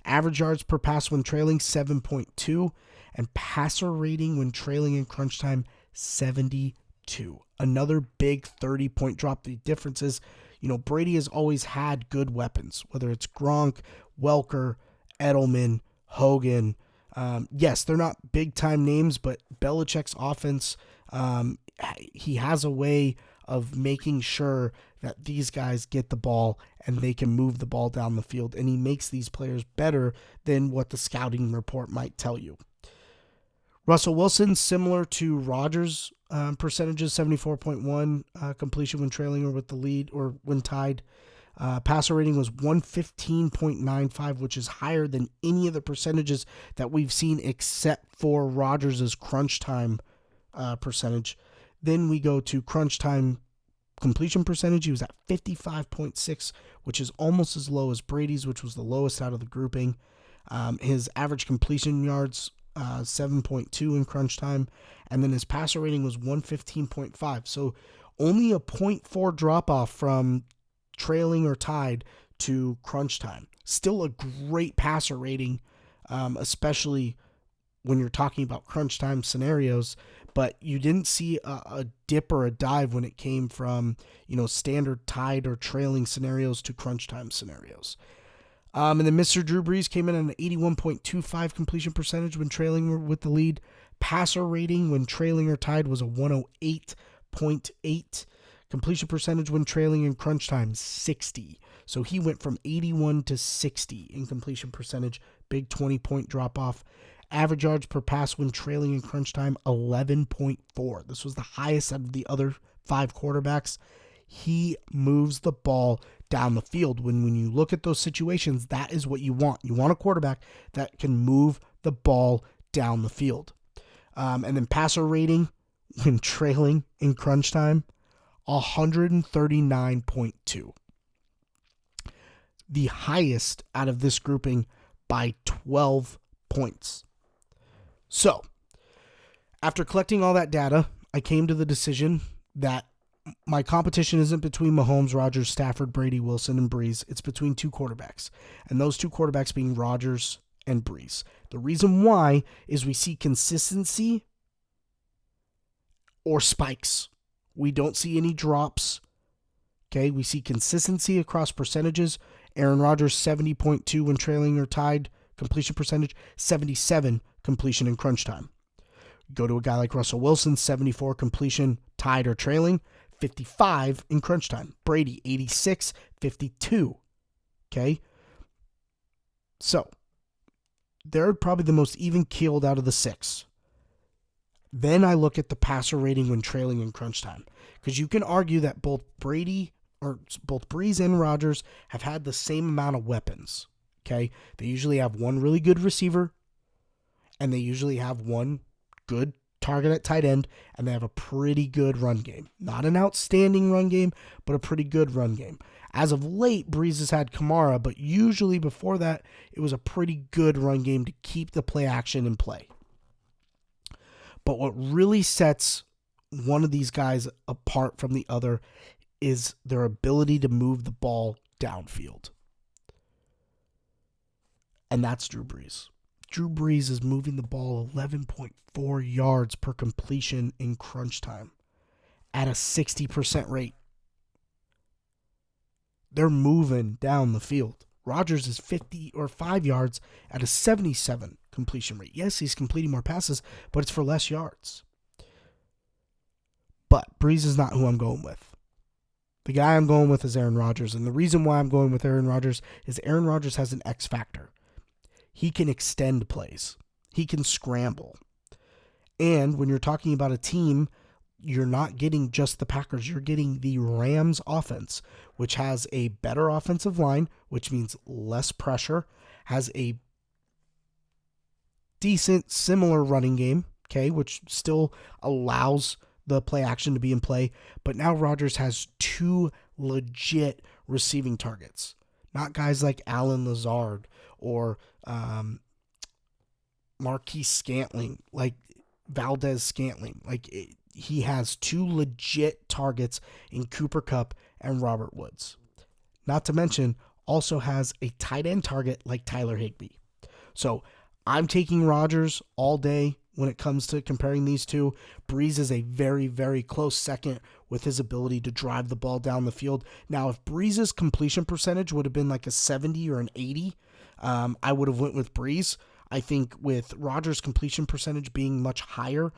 Average yards per pass when trailing, 7.2. And passer rating when trailing in crunch time, 72. Another big 30-point drop. The difference is, Brady has always had good weapons, whether it's Gronk, Welker, Edelman, Hogan. Yes, they're not big-time names, but Belichick's offense, he has a way of making sure that these guys get the ball and they can move the ball down the field, and he makes these players better than what the scouting report might tell you. Russell Wilson, similar to Rodgers' percentages, 74.1 completion when trailing or with the lead or when tied. Passer rating was 115.95, which is higher than any of the percentages that we've seen except for Rodgers' crunch time percentage. Then we go to crunch time completion percentage. He was at 55.6, which is almost as low as Brady's, which was the lowest out of the grouping. His average completion yards, 7.2 in crunch time, and then his passer rating was 115.5. So only a 0.4 drop off from trailing or tied to crunch time. Still a great passer rating, especially when you're talking about crunch time scenarios, but you didn't see a dip or a dive when it came from, standard tied or trailing scenarios to crunch time scenarios. And then Mr. Drew Brees came in at an 81.25 completion percentage when trailing with the lead. Passer rating when trailing or tied was a 108.8. Completion percentage when trailing in crunch time, 60. So he went from 81 to 60 in completion percentage. Big 20-point drop-off. Average yards per pass when trailing in crunch time, 11.4. This was the highest out of the other 5 quarterbacks. He moves the ball down the field. When you look at those situations, that is what you want. You want a quarterback that can move the ball down the field. And then passer rating when trailing in crunch time, 139.2. The highest out of this grouping by 12 points. So, after collecting all that data, I came to the decision that my competition isn't between Mahomes, Rodgers, Stafford, Brady, Wilson, and Brees. It's between 2 quarterbacks, and those 2 quarterbacks being Rodgers and Brees. The reason why is we see consistency or spikes. We don't see any drops Okay, we see consistency across percentages. Aaron Rodgers, 70.2 when trailing or tied completion percentage, 77 completion in crunch time. Go to a guy like Russell Wilson, 74 completion, tied or trailing, 55 in crunch time. Brady, 86, 52. Okay? So, they're probably the most even keeled out of the six. Then I look at the passer rating when trailing in crunch time. Because you can argue that both Breeze and Rodgers have had the same amount of weapons. Okay? They usually have one really good receiver, and they usually have one good target at tight end, and they have a pretty good run game. Not an outstanding run game, but a pretty good run game. As of late, Breeze has had Kamara, but usually before that, it was a pretty good run game to keep the play action in play. But what really sets one of these guys apart from the other is their ability to move the ball downfield. And that's Drew Brees. Drew Brees is moving the ball 11.4 yards per completion in crunch time at a 60% rate. They're moving down the field. Rodgers is 50 or 5 yards at a 77 completion rate. Yes, he's completing more passes, but it's for less yards. But Brees is not who I'm going with. The guy I'm going with is Aaron Rodgers. And the reason why I'm going with Aaron Rodgers is Aaron Rodgers has an X factor. He can extend plays. He can scramble. And when you're talking about a team, you're not getting just the Packers. You're getting the Rams offense, which has a better offensive line, which means less pressure, has a decent, similar running game, okay, which still allows the play action to be in play. But now Rodgers has two legit receiving targets. Not guys like Alan Lazard or Marquise Scantling, like Valdez Scantling. He has two legit targets in Cooper Kupp and Robert Woods. Not to mention, also has a tight end target like Tyler Higbee. So I'm taking Rodgers all day when it comes to comparing these two. Brees is a very, very close second with his ability to drive the ball down the field. Now, if Breeze's completion percentage would have been like a 70 or an 80, I would have went with Brees. I think with Rodgers' completion percentage being much higher,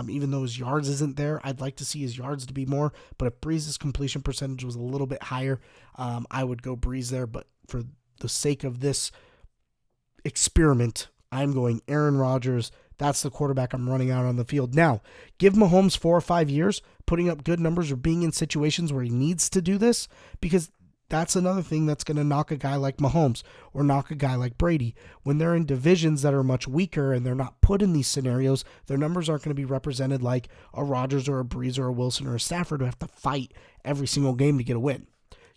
even though his yards isn't there, I'd like to see his yards to be more. But if Breeze's completion percentage was a little bit higher, I would go Brees there. But for the sake of this experiment, I'm going Aaron Rodgers. That's the quarterback I'm running out on the field. Now, give Mahomes 4 or 5 years, putting up good numbers or being in situations where he needs to do this, because that's another thing that's going to knock a guy like Mahomes or knock a guy like Brady. When they're in divisions that are much weaker and they're not put in these scenarios, their numbers aren't going to be represented like a Rodgers or a Breeze or a Wilson or a Stafford who have to fight every single game to get a win.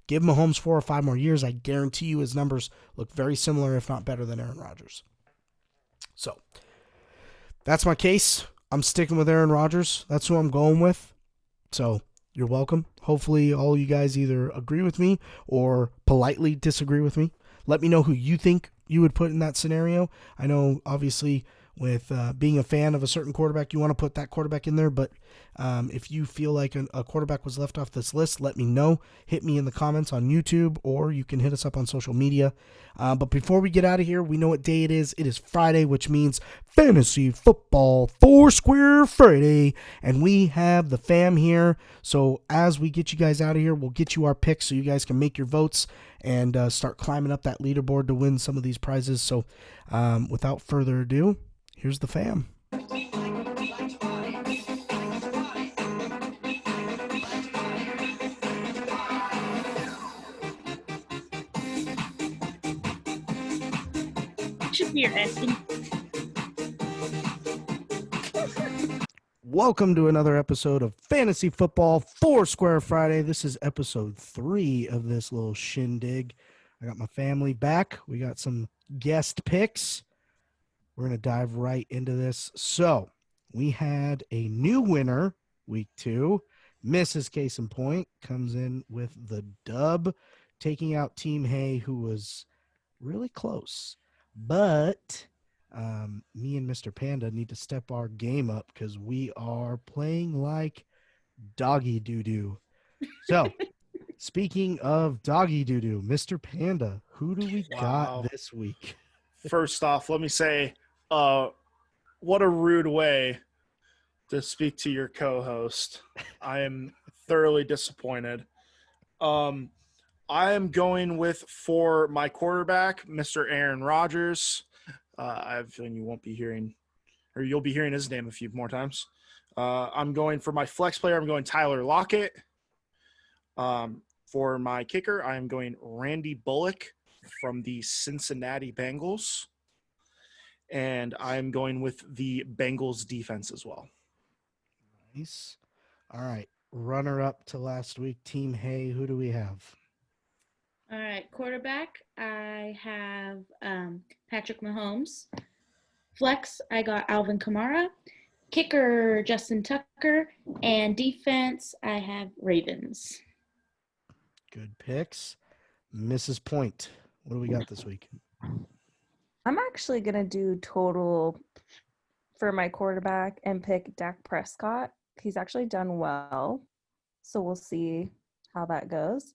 Give Mahomes 4 or 5 more years, I guarantee you his numbers look very similar, if not better, than Aaron Rodgers. So, that's my case. I'm sticking with Aaron Rodgers. That's who I'm going with. So, you're welcome. Hopefully, all you guys either agree with me or politely disagree with me. Let me know who you think you would put in that scenario. I know, obviously, with being a fan of a certain quarterback, you want to put that quarterback in there. But if you feel like a quarterback was left off this list, let me know. Hit me in the comments on YouTube, or you can hit us up on social media. But before we get out of here, we know what day it is. It is Friday, which means Fantasy Football Foursquare Friday. And we have the fam here. So as we get you guys out of here, we'll get you our picks so you guys can make your votes and start climbing up that leaderboard to win some of these prizes. So without further ado, here's the fam. Should be your ending. Welcome to another episode of Fantasy Football Foursquare Friday. This is episode 3 of this little shindig. I got my family back. We got some guest picks. We're going to dive right into this. So, we had a new winner, week 2. Mrs. CasonPoint comes in with the dub, taking out Team Hay, who was really close. But me and Mr. Panda need to step our game up because we are playing like doggy doo-doo. So, Speaking of doggy doo-doo, Mr. Panda, who do we got Wow. this week? First off, let me say, what a rude way to speak to your co-host. I am thoroughly disappointed. I am going with, for my quarterback, Mr. Aaron Rodgers. I have a feeling you won't be hearing, or you'll be hearing his name a few more times. I'm going for my flex player. I'm going Tyler Lockett. For my kicker, I am going Randy Bullock from the Cincinnati Bengals. And I'm going with the Bengals defense as well. Nice. All right. Runner up to last week, Team Hay. Who do we have? All right, quarterback, I have Patrick Mahomes. Flex, I got Alvin Kamara. Kicker, Justin Tucker. And defense, I have Ravens. Good picks. Mrs. Point, what do we got this week? I'm actually going to do total for my quarterback and pick Dak Prescott. He's actually done well, so we'll see how that goes.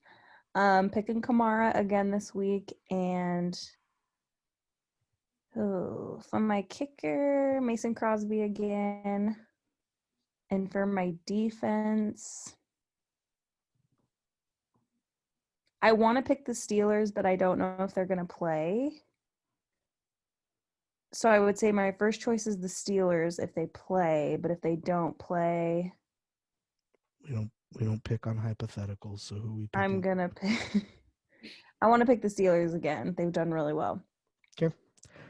Picking Kamara again this week, and for my kicker, Mason Crosby again. And for my defense, I want to pick the Steelers, but I don't know if they're going to play. So I would say my first choice is the Steelers if they play, but if they don't play, we don't pick on hypotheticals. So who we? I'm gonna pick. I want to pick the Steelers again. They've done really well. Okay.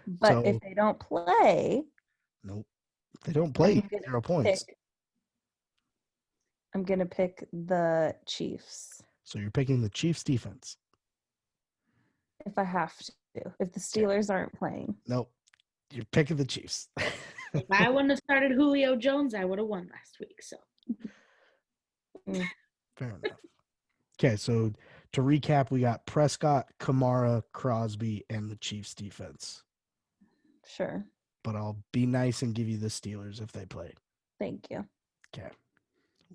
But So, if they don't play, nope. If they don't play, 0 points. I'm gonna pick the Chiefs. So you're picking the Chiefs defense. If I have to. If the Steelers aren't playing. Nope. You're picking the Chiefs. If I wouldn't have started Julio Jones, I would have won last week. So Fair enough. Okay, so to recap, we got Prescott, Kamara, Crosby, and the Chiefs defense. Sure. But I'll be nice and give you the Steelers if they play. Thank you. Okay.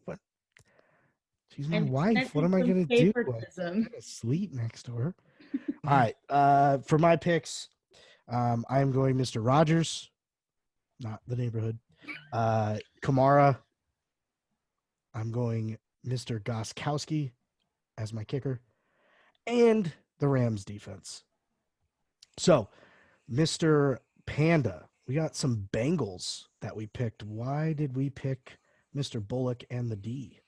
What? She's my wife. What am I going to do? I'm going to sleep next to her. All right. For my picks, I am going Mr. Rogers, not the neighborhood. Kamara. I'm going Mr. Goskowski as my kicker, and the Rams defense. So, Mr. Panda, we got some Bengals that we picked. Why did we pick Mr. Bullock and the D?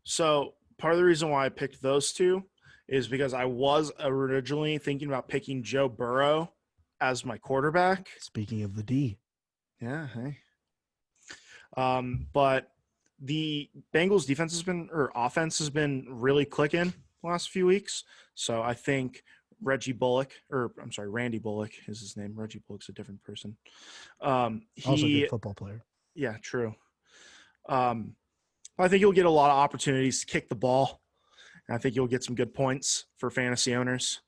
So part of the reason why I picked those two is because I was originally thinking about picking Joe Burrow as my quarterback. Speaking of the D. Yeah, hey. But the Bengals defense offense has been really clicking the last few weeks. So I think Randy Bullock is his name. Reggie Bullock's a different person. Also a good football player. Yeah, true. I think you'll get a lot of opportunities to kick the ball. And I think you'll get some good points for fantasy owners.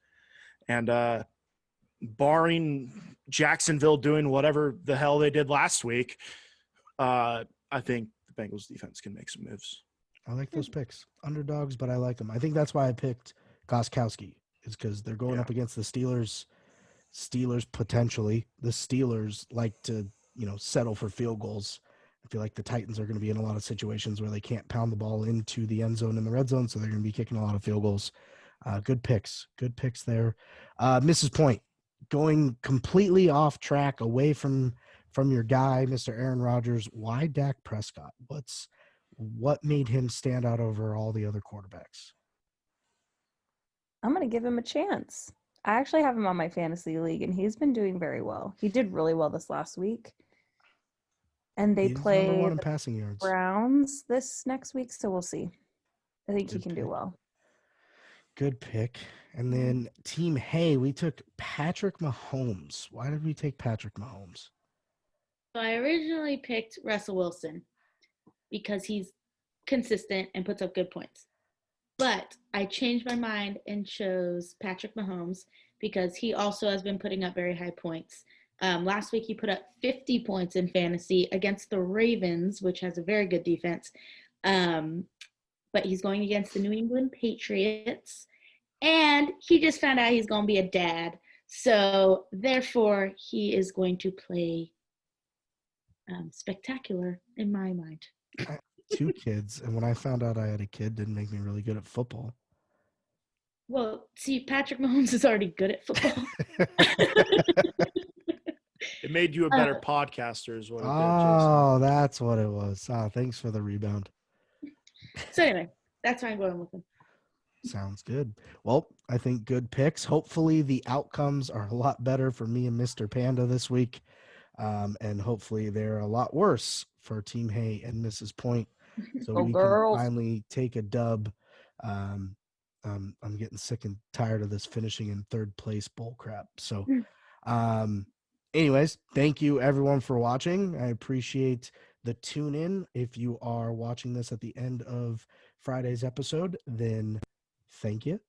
And barring Jacksonville doing whatever the hell they did last week, I think the Bengals defense can make some moves. I like those picks. Underdogs, but I like them. I think that's why I picked Goskowski, is because they're going up against the Steelers. Steelers potentially. The Steelers like to, settle for field goals. I feel like the Titans are going to be in a lot of situations where they can't pound the ball into the end zone and the red zone, so they're going to be kicking a lot of field goals. Good picks. Good picks there. Mrs. Point, going completely off track, away from your guy, Mr. Aaron Rodgers. Why Dak Prescott? What made him stand out over all the other quarterbacks? I'm going to give him a chance. I actually have him on my fantasy league, and he's been doing very well. He did really well this last week. And they play the passing yards. Browns this next week, so we'll see. I think he can do well. Good pick. And then Team Hay, we took Patrick Mahomes. Why did we take Patrick Mahomes? So I originally picked Russell Wilson because he's consistent and puts up good points. But I changed my mind and chose Patrick Mahomes because he also has been putting up very high points. Last week, he put up 50 points in fantasy against the Ravens, which has a very good defense. but he's going against the New England Patriots. And he just found out he's going to be a dad. So, therefore, he is going to play spectacular in my mind. I have 2 kids, and when I found out I had a kid, didn't make me really good at football. Well, see, Patrick Mahomes is already good at football. It made you a better podcaster is what it did, Oh, Jason. that's what it was. Thanks for the rebound. So anyway, that's why I'm going with him. Sounds good. Well, I think good picks. Hopefully the outcomes are a lot better for me and Mr. Panda this week. And hopefully they're a lot worse for Team Hay and Mrs. Point. So we girls. can finally take a dub. I'm getting sick and tired of this finishing in 3rd place bull crap. So anyways, thank you everyone for watching. I appreciate the tune in. If you are watching this at the end of Friday's episode, then thank you.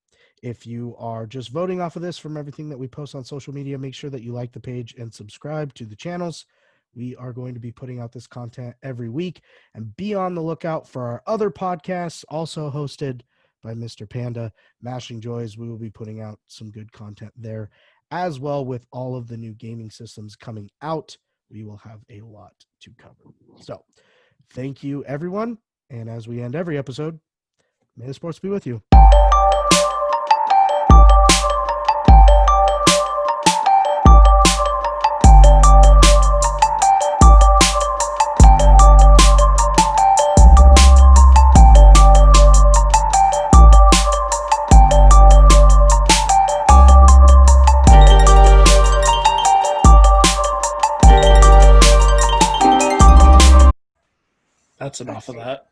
If you are just voting off of this from everything that we post on social media, make sure that you like the page and subscribe to the channels. We are going to be putting out this content every week, and be on the lookout for our other podcasts, also hosted by Mr. Panda, Mashing Joys. We will be putting out some good content there as well. With all of the new gaming systems coming out, we will have a lot to cover. So thank you, everyone. And as we end every episode, may the sports be with you. That's enough of that.